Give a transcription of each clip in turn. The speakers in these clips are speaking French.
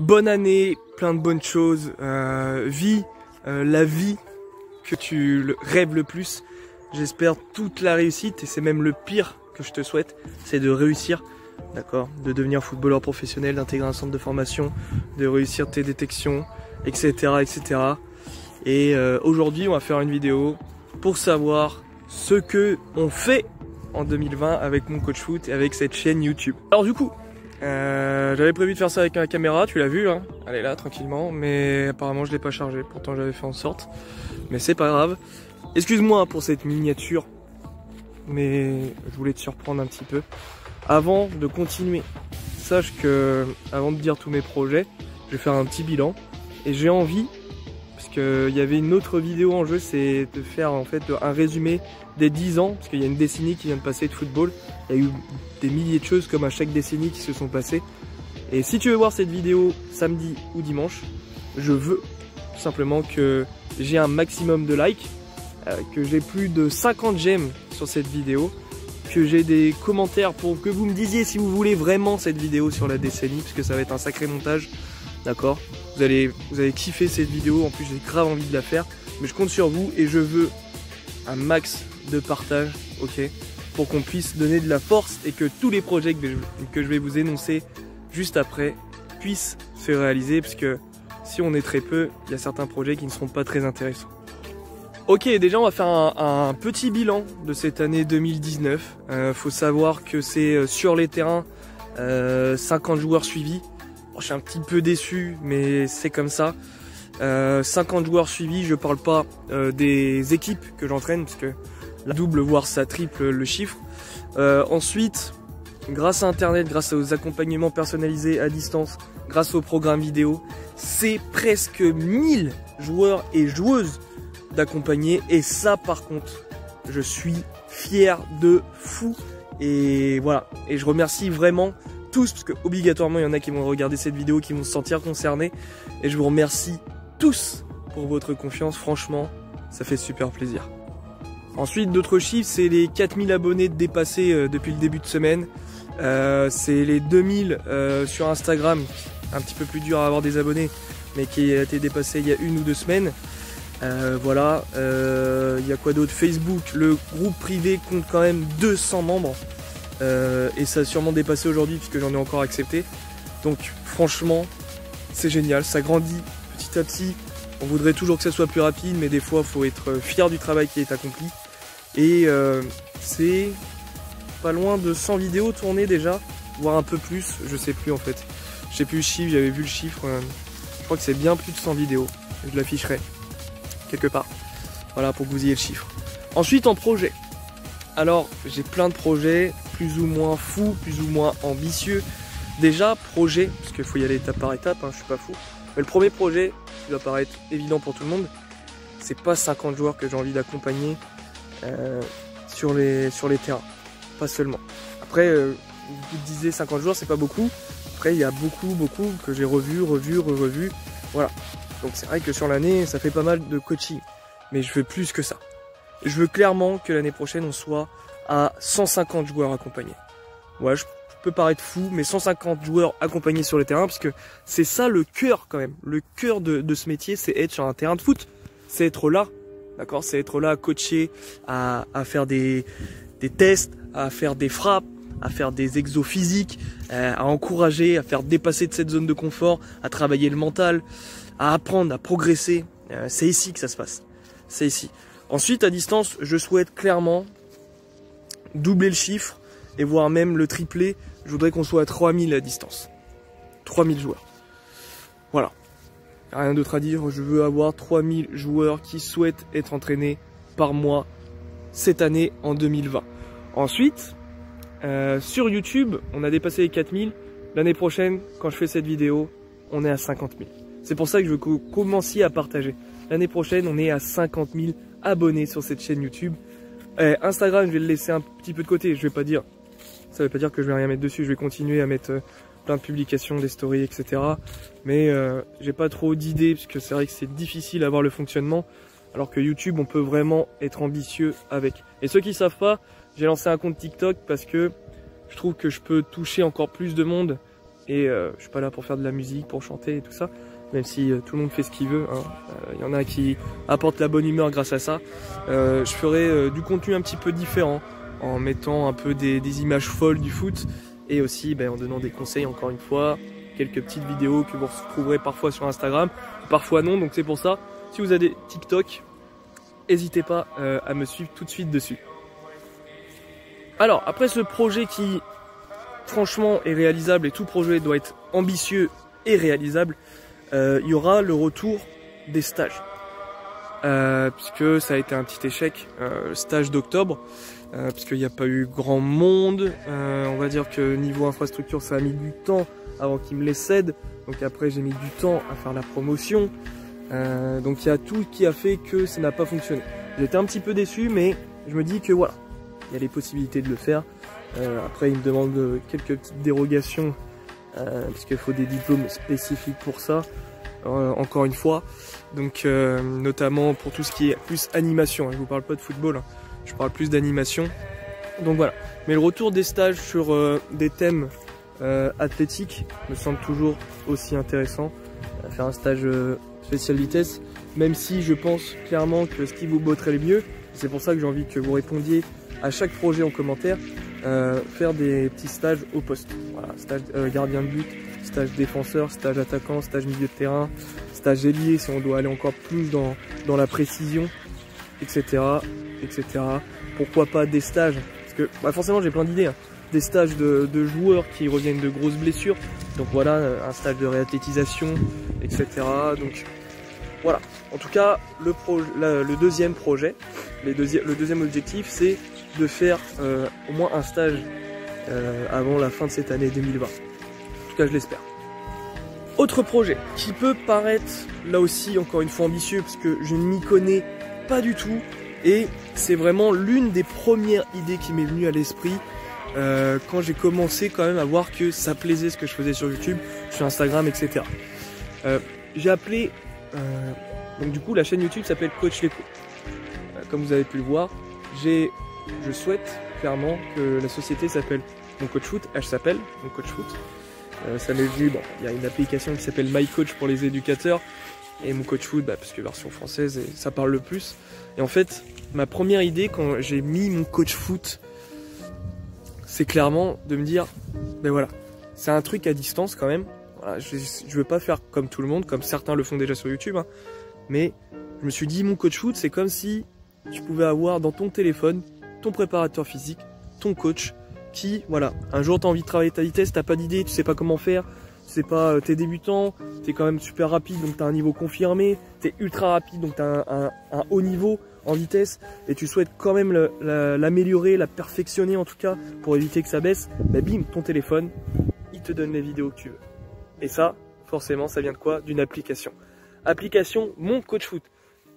bonne année, plein de bonnes choses, vis la vie que tu rêves le plus. J'espère toute la réussite et c'est même le pire que je te souhaite, c'est de réussir, d'accord, de devenir footballeur professionnel, d'intégrer un centre de formation, de réussir tes détections, etc. etc. Et aujourd'hui on va faire une vidéo pour savoir ce que on fait en 2020 avec mon coach foot et avec cette chaîne YouTube. Alors du coup, j'avais prévu de faire ça avec la caméra, tu l'as vu, hein, elle est là tranquillement, mais apparemment je l'ai pas chargée, pourtant j'avais fait en sorte, mais c'est pas grave. Excuse-moi pour cette miniature, mais je voulais te surprendre un petit peu. Avant de continuer, sache que, avant de dire tous mes projets, je vais faire un petit bilan, et j'ai envie, parce qu'il y avait une autre vidéo en jeu, c'est de faire en fait un résumé des 10 ans, parce qu'il y a une décennie qui vient de passer de football, il y a eu des milliers de choses comme à chaque décennie qui se sont passées. Et si tu veux voir cette vidéo samedi ou dimanche, je veux tout simplement que j'ai un maximum de likes, que j'ai plus de 50 j'aime sur cette vidéo, que j'ai des commentaires pour que vous me disiez si vous voulez vraiment cette vidéo sur la décennie, parce que ça va être un sacré montage, d'accord, vous allez kiffer cette vidéo, en plus j'ai grave envie de la faire, mais je compte sur vous et je veux un max de partage, ok, pour qu'on puisse donner de la force et que tous les projets que je vais vous énoncer juste après puissent se réaliser, parce que si on est très peu, il y a certains projets qui ne seront pas très intéressants. Ok, déjà on va faire un petit bilan de cette année 2019. Faut savoir que c'est sur les terrains 50 joueurs suivis. Bon, je suis un petit peu déçu, mais c'est comme ça. 50 joueurs suivis, je parle pas des équipes que j'entraîne, parce que la double voire ça triple le chiffre. Ensuite, grâce à internet, grâce aux accompagnements personnalisés à distance, grâce aux programmes vidéo, c'est presque 1000 joueurs et joueuses d'accompagner, et ça par contre je suis fier de fou, et voilà, et je remercie vraiment tous, parce que obligatoirement il y en a qui vont regarder cette vidéo, qui vont se sentir concernés, et je vous remercie tous pour votre confiance, franchement ça fait super plaisir. Ensuite, d'autres chiffres, c'est les 4000 abonnés dépassés depuis le début de semaine, c'est les 2000 sur Instagram, un petit peu plus dur à avoir des abonnés, mais qui a été dépassé il y a 1 ou 2 semaines. Voilà, il y a quoi d'autre? Facebook, le groupe privé compte quand même 200 membres, et ça a sûrement dépassé aujourd'hui puisque j'en ai encore accepté. Donc franchement c'est génial, ça grandit petit à petit. On voudrait toujours que ça soit plus rapide, mais des fois il faut être fier du travail qui est accompli. Et c'est pas loin de 100 vidéos tournées déjà, voire un peu plus, je sais plus en fait. Je sais plus le chiffre, j'avais vu le chiffre, je crois que c'est bien plus de 100 vidéos, je l'afficherai quelque part, voilà, pour que vous ayez le chiffre. Ensuite en projet, alors j'ai plein de projets, plus ou moins fous, plus ou moins ambitieux. Déjà projet, parce qu'il faut y aller étape par étape, hein, je suis pas fou, mais le premier projet qui doit paraître évident pour tout le monde, c'est pas 50 joueurs que j'ai envie d'accompagner sur les terrains, pas seulement. Après vous disiez 50 joueurs c'est pas beaucoup, après il y a beaucoup que j'ai revu, voilà. Donc c'est vrai que sur l'année, ça fait pas mal de coaching. Mais je veux plus que ça. Je veux clairement que l'année prochaine, on soit à 150 joueurs accompagnés. Ouais, je peux paraître fou, mais 150 joueurs accompagnés sur le terrain, parce que c'est ça le cœur quand même. Le cœur de ce métier, c'est être sur un terrain de foot. C'est être là, d'accord? C'est être là à coacher, à faire des tests, à faire des frappes, à faire des exos physiques, à encourager, à faire dépasser de cette zone de confort, à travailler le mental, à apprendre, à progresser. C'est ici que ça se passe, c'est ici. Ensuite à distance, je souhaite clairement doubler le chiffre et voire même le tripler. Je voudrais qu'on soit à 3000 à distance, 3000 joueurs, voilà, rien d'autre à dire. Je veux avoir 3000 joueurs qui souhaitent être entraînés par mois cette année en 2020. Ensuite sur YouTube on a dépassé les 4000. L'année prochaine quand je fais cette vidéo on est à 50 000. C'est pour ça que je veux que vous commenciez à partager. L'année prochaine, on est à 50 000 abonnés sur cette chaîne YouTube. Instagram, je vais le laisser un petit peu de côté. Je vais pas dire, ça veut pas dire que je vais rien mettre dessus. Je vais continuer à mettre plein de publications, des stories, etc. Mais j'ai pas trop d'idées, parce que c'est vrai que c'est difficile à voir le fonctionnement. Alors que YouTube, on peut vraiment être ambitieux avec. Et ceux qui savent pas, j'ai lancé un compte TikTok parce que je trouve que je peux toucher encore plus de monde et je suis pas là pour faire de la musique, pour chanter et tout ça, même si tout le monde fait ce qu'il veut, hein. Y en a qui apportent la bonne humeur grâce à ça. Je ferai du contenu un petit peu différent, en mettant un peu des images folles du foot, et aussi en donnant des conseils, encore une fois, quelques petites vidéos que vous retrouverez parfois sur Instagram, parfois non, donc c'est pour ça, si vous avez TikTok, n'hésitez pas à me suivre tout de suite dessus. Alors, après ce projet qui, franchement, est réalisable, et tout projet doit être ambitieux et réalisable, il y aura le retour des stages. Puisque ça a été un petit échec, le stage d'octobre, puisqu'il n'y a pas eu grand monde. On va dire que niveau infrastructure, ça a mis du temps avant qu'ils me les cèdent. Donc après, j'ai mis du temps à faire la promotion. Donc il y a tout qui a fait que ça n'a pas fonctionné. J'étais un petit peu déçu, mais je me dis que voilà, il y a les possibilités de le faire. Après, ils me demandent quelques petites dérogations, puisqu'il faut des diplômes spécifiques pour ça. Encore une fois, donc notamment pour tout ce qui est plus animation, je vous parle pas de football, hein. Je parle plus d'animation, donc voilà. Mais le retour des stages sur des thèmes athlétiques me semble toujours aussi intéressant. Faire un stage spécial vitesse, même si je pense clairement que ce qui vous botterait le mieux, c'est pour ça que j'ai envie que vous répondiez à chaque projet en commentaire, faire des petits stages au poste. Voilà, stage gardien de but, stage défenseur, stage attaquant, stage milieu de terrain, stage ailier si on doit aller encore plus dans la précision, etc., etc. Pourquoi pas des stages, parce que forcément j'ai plein d'idées, hein. Des stages de joueurs qui reviennent de grosses blessures, donc voilà, un stage de réathlétisation, etc. Donc voilà, en tout cas le deuxième projet, le deuxième objectif, c'est de faire au moins un stage avant la fin de cette année 2020. En tout cas, je l'espère. Autre projet qui peut paraître là aussi encore une fois ambitieux parce que je ne m'y connais pas du tout et c'est vraiment l'une des premières idées qui m'est venue à l'esprit quand j'ai commencé quand même à voir que ça plaisait ce que je faisais sur YouTube, sur Instagram, etc. J'ai appelé donc du coup la chaîne YouTube s'appelle Coach Léco. Comme vous avez pu le voir, je souhaite clairement que la société s'appelle Mon Coach Foot, elle s'appelle Mon Coach Foot. Ça m'est venu, il y a une application qui s'appelle My Coach pour les éducateurs et Mon Coach Foot, parce que version française, et ça parle le plus. Et en fait, ma première idée quand j'ai mis Mon Coach Foot, c'est clairement de me dire, voilà, c'est un truc à distance quand même. Voilà, je veux pas faire comme tout le monde, comme certains le font déjà sur YouTube, hein, mais je me suis dit, Mon Coach Foot, c'est comme si tu pouvais avoir dans ton téléphone ton préparateur physique, ton coach, qui, voilà, un jour tu as envie de travailler ta vitesse, t'as pas d'idée, tu sais pas comment faire, tu sais pas, t'es débutant, t'es quand même super rapide, donc t'as un niveau confirmé, t'es ultra rapide, donc t'as un haut niveau en vitesse, et tu souhaites quand même l'améliorer, la perfectionner en tout cas, pour éviter que ça baisse, bim, ton téléphone, il te donne les vidéos que tu veux. Et ça, forcément, ça vient de quoi? D'une application. Application Mon Coach Foot.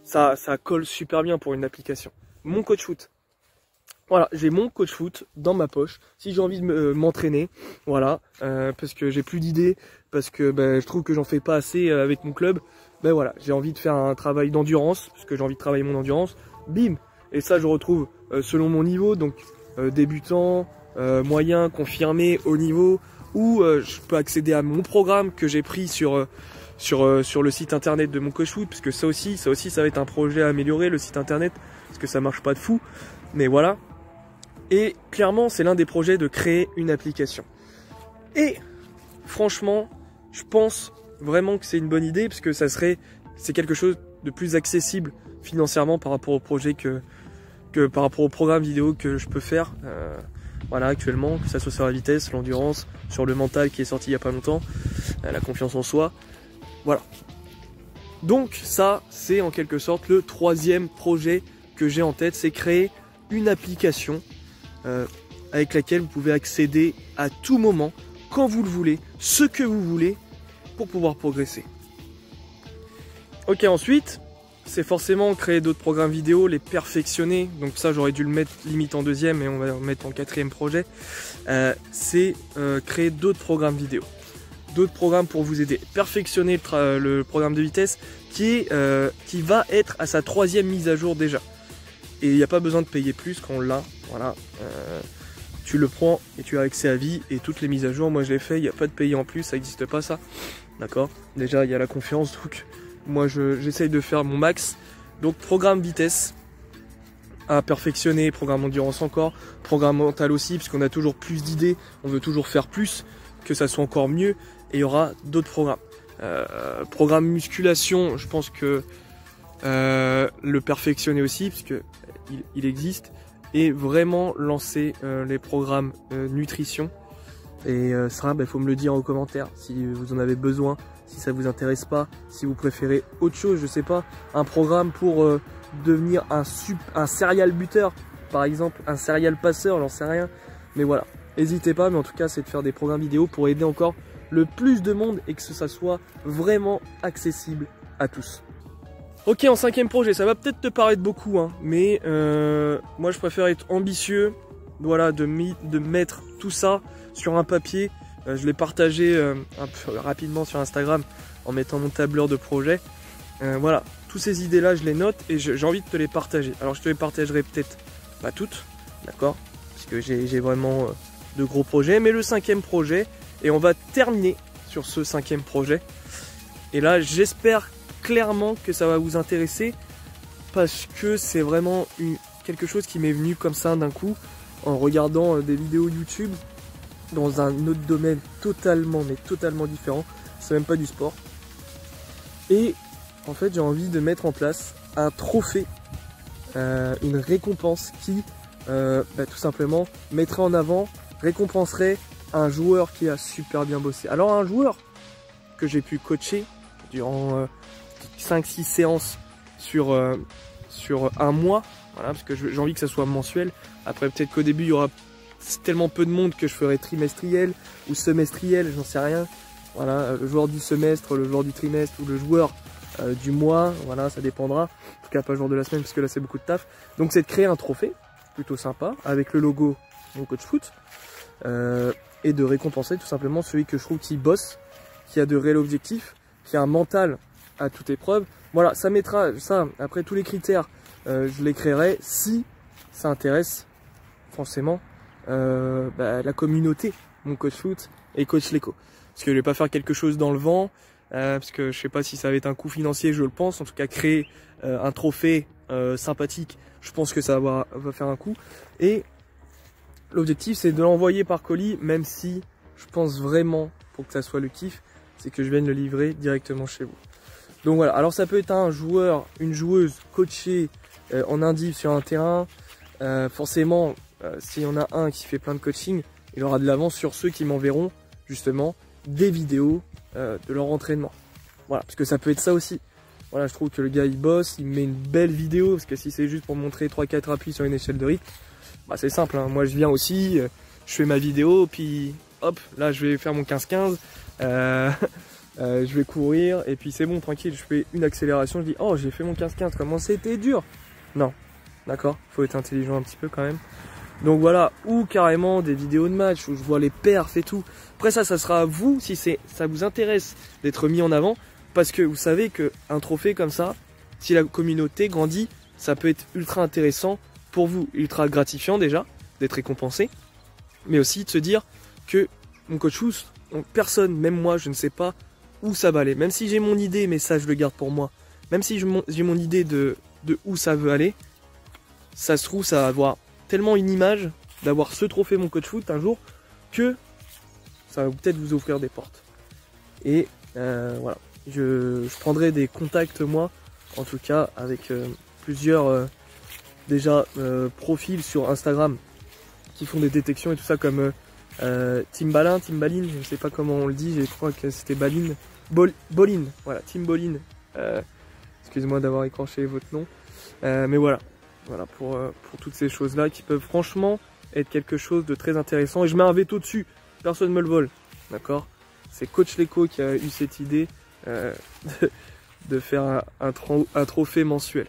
Ça colle super bien pour une application. Mon Coach Foot. Voilà, j'ai Mon Coach Foot dans ma poche. Si j'ai envie de m'entraîner, voilà, parce que j'ai plus d'idées, parce que je trouve que j'en fais pas assez avec mon club. Voilà, j'ai envie de faire un travail d'endurance, parce que j'ai envie de travailler mon endurance. Bim. Et ça, je retrouve selon mon niveau, donc débutant, moyen, confirmé, haut niveau, ou je peux accéder à mon programme que j'ai pris sur le site internet de Mon Coach Foot, parce que ça aussi ça va être un projet à améliorer, le site internet, parce que ça marche pas de fou, mais voilà. Et clairement c'est l'un des projets de créer une application. Et franchement, je pense vraiment que c'est une bonne idée, parce que c'est quelque chose de plus accessible financièrement par rapport au projet que par rapport au programme vidéo que je peux faire. Voilà, actuellement, que ça soit sur la vitesse, l'endurance, sur le mental qui est sorti il n'y a pas longtemps, la confiance en soi. Voilà. Donc ça, c'est en quelque sorte le troisième projet que j'ai en tête, c'est créer une application avec laquelle vous pouvez accéder à tout moment, quand vous le voulez, ce que vous voulez, pour pouvoir progresser. Ok, ensuite, c'est forcément créer d'autres programmes vidéo, les perfectionner. Donc ça, j'aurais dû le mettre limite en deuxième, et on va le mettre en quatrième projet. C'est créer d'autres programmes vidéo. D'autres programmes pour vous aider. Perfectionner le programme de vitesse qui va être à sa troisième mise à jour déjà. Et il n'y a pas besoin de payer plus quand on l'a. Voilà. tu le prends et tu as accès à vie et toutes les mises à jour, moi je l'ai fait, il n'y a pas de payer en plus, ça n'existe pas ça, d'accord. Déjà il y a la confiance, donc moi j'essaye de faire mon max. Donc programme vitesse à perfectionner, programme endurance encore, programme mental aussi, puisqu'on a toujours plus d'idées, on veut toujours faire plus, que ça soit encore mieux, et il y aura d'autres programmes. Programme musculation, je pense que le perfectionner aussi, puisque il existe, et vraiment lancer les programmes nutrition. Et ça, faut me le dire en commentaire si vous en avez besoin, si ça vous intéresse pas, si vous préférez autre chose, je sais pas, un programme pour devenir un serial buteur, par exemple, un serial passeur, j'en sais rien. Mais voilà, n'hésitez pas, mais en tout cas, c'est de faire des programmes vidéo pour aider encore le plus de monde et que ça soit vraiment accessible à tous. Ok, en 5e projet, ça va peut-être te paraître beaucoup, hein, mais moi je préfère être ambitieux, voilà, de mettre tout ça sur un papier. Je l'ai partagé un peu rapidement sur Instagram en mettant mon tableur de projet. Voilà, toutes ces idées-là, je les note et j'ai envie de te les partager. Alors je te les partagerai peut-être pas toutes, d'accord, parce que j'ai vraiment de gros projets, mais le 5e projet, et on va terminer sur ce 5e projet. Et là, j'espère clairement que ça va vous intéresser parce que c'est vraiment quelque chose qui m'est venu comme ça d'un coup en regardant des vidéos YouTube dans un autre domaine totalement différent, c'est même pas du sport. Et en fait j'ai envie de mettre en place un trophée, une récompense qui tout simplement mettrait en avant, récompenserait un joueur qui a super bien bossé. Alors un joueur que j'ai pu coacher durant 5-6 séances sur un mois, voilà, parce que j'ai envie que ça soit mensuel. Après peut-être qu'au début il y aura tellement peu de monde que je ferai trimestriel ou semestriel, j'en sais rien. Voilà, le joueur du semestre, le joueur du trimestre ou le joueur du mois, voilà, ça dépendra. En tout cas pas le joueur de la semaine parce que là c'est beaucoup de taf. Donc c'est de créer un trophée plutôt sympa avec le logo mon coach foot et de récompenser tout simplement celui que je trouve qui bosse, qui a de réels objectifs, qui a un mental à toute épreuve. Voilà, ça mettra ça après tous les critères, je les créerai si ça intéresse forcément la communauté, mon coach foot et coach Leco. Parce que je vais pas faire quelque chose dans le vent, parce que je sais pas si ça va être un coût financier, je le pense. En tout cas, créer un trophée sympathique, je pense que ça va faire un coût. Et l'objectif, c'est de l'envoyer par colis, même si je pense vraiment, pour que ça soit le kiff, c'est que je vienne le livrer directement chez vous. Donc voilà, alors ça peut être un joueur, une joueuse coachée en indiv sur un terrain. Forcément, s'il y en a un qui fait plein de coaching, il aura de l'avance sur ceux qui m'enverront justement des vidéos de leur entraînement. Voilà, parce que ça peut être ça aussi. Voilà, je trouve que le gars il bosse, il met une belle vidéo, parce que si c'est juste pour montrer 3-4 appuis sur une échelle de rythme, bah c'est simple, hein. Moi je viens aussi, je fais ma vidéo, puis hop, là je vais faire mon 15-15, je vais courir, et puis c'est bon, tranquille, je fais une accélération, je dis oh j'ai fait mon 15-15, comment c'était dur. Non, d'accord, faut être intelligent un petit peu quand même. Donc voilà, ou carrément des vidéos de match où je vois les perfs et tout. Après ça sera à vous si ça vous intéresse d'être mis en avant, parce que vous savez qu'un trophée comme ça, si la communauté grandit, ça peut être ultra intéressant pour vous, ultra gratifiant déjà d'être récompensé, mais aussi de se dire que mon coach foot, personne, même moi, je ne sais pas où ça va aller. Même si j'ai mon idée, mais ça je le garde pour moi. Même si j'ai mon idée de où ça veut aller, ça se trouve ça va avoir tellement une image d'avoir ce trophée mon coach foot un jour que ça va peut-être vous ouvrir des portes. Et voilà, je prendrai des contacts moi, en tout cas avec plusieurs profils sur Instagram qui font des détections et tout ça comme Timbaline, je ne sais pas comment on le dit, je crois que c'était Bolin, voilà, Tim Bolin. Excusez-moi d'avoir écorché votre nom, mais voilà pour toutes ces choses-là qui peuvent franchement être quelque chose de très intéressant. Et je mets un veto dessus, personne ne me le vole, d'accord? C'est Coach Leco qui a eu cette idée de faire un trophée mensuel.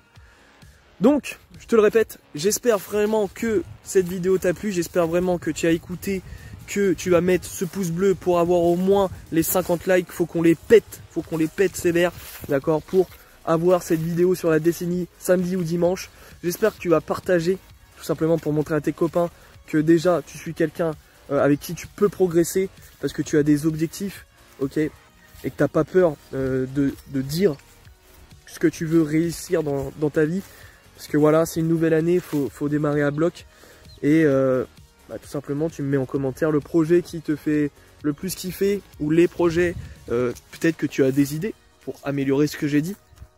Donc, je te le répète, j'espère vraiment que cette vidéo t'a plu, j'espère vraiment que tu as écouté, que tu vas mettre ce pouce bleu pour avoir au moins les 50 likes, faut qu'on les pète sévère, d'accord, pour avoir cette vidéo sur la décennie samedi ou dimanche. J'espère que tu vas partager, tout simplement pour montrer à tes copains que déjà tu suis quelqu'un avec qui tu peux progresser parce que tu as des objectifs, ok, et que tu n'as pas peur de dire ce que tu veux réussir dans ta vie, parce que voilà, c'est une nouvelle année, faut démarrer à bloc, et tout simplement tu me mets en commentaire le projet qui te fait le plus kiffer, ou les projets, peut-être que tu as des idées pour améliorer ce que j'ai dit,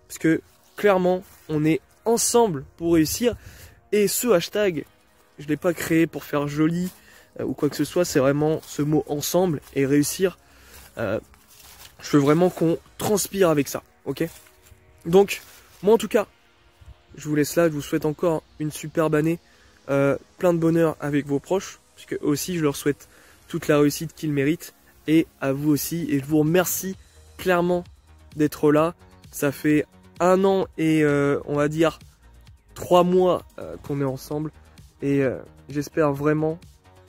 parce que clairement on est ensemble pour réussir, et ce hashtag, je ne l'ai pas créé pour faire joli ou quoi que ce soit, c'est vraiment ce mot ensemble et réussir. Je veux vraiment qu'on transpire avec ça, ok? Donc, moi en tout cas, je vous laisse là, je vous souhaite encore une superbe année, plein de bonheur avec vos proches, parce que aussi je leur souhaite toute la réussite qu'ils méritent, et à vous aussi, et je vous remercie clairement d'être là. Ça fait 1 an et on va dire 3 mois qu'on est ensemble, et j'espère vraiment,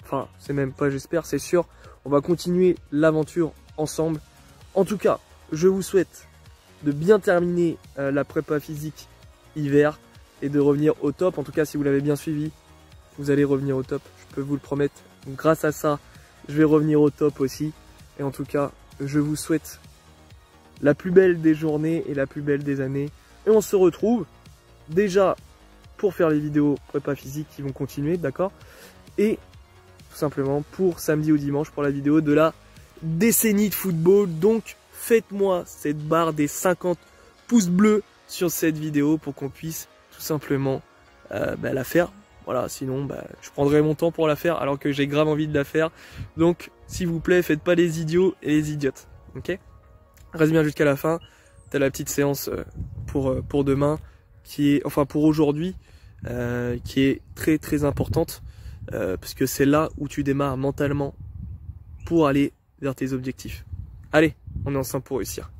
enfin c'est même pas j'espère, c'est sûr, on va continuer l'aventure ensemble. En tout cas, je vous souhaite de bien terminer la prépa physique hiver et de revenir au top. En tout cas, si vous l'avez bien suivi, vous allez revenir au top, je peux vous le promettre. Donc, grâce à ça, je vais revenir au top aussi. Et en tout cas, je vous souhaite la plus belle des journées et la plus belle des années. Et on se retrouve déjà pour faire les vidéos prépa physique qui vont continuer, d'accord? Et tout simplement pour samedi ou dimanche pour la vidéo de la décennie de football. Donc faites-moi cette barre des 50 pouces bleus sur cette vidéo pour qu'on puisse tout simplement la faire. Voilà, sinon je prendrai mon temps pour la faire alors que j'ai grave envie de la faire. Donc s'il vous plaît, faites pas les idiots et les idiotes, ok? Reste bien jusqu'à la fin. T'as la petite séance pour demain, qui est, enfin pour aujourd'hui, qui est très très importante, parce que c'est là où tu démarres mentalement pour aller vers tes objectifs. Allez, on est ensemble pour réussir.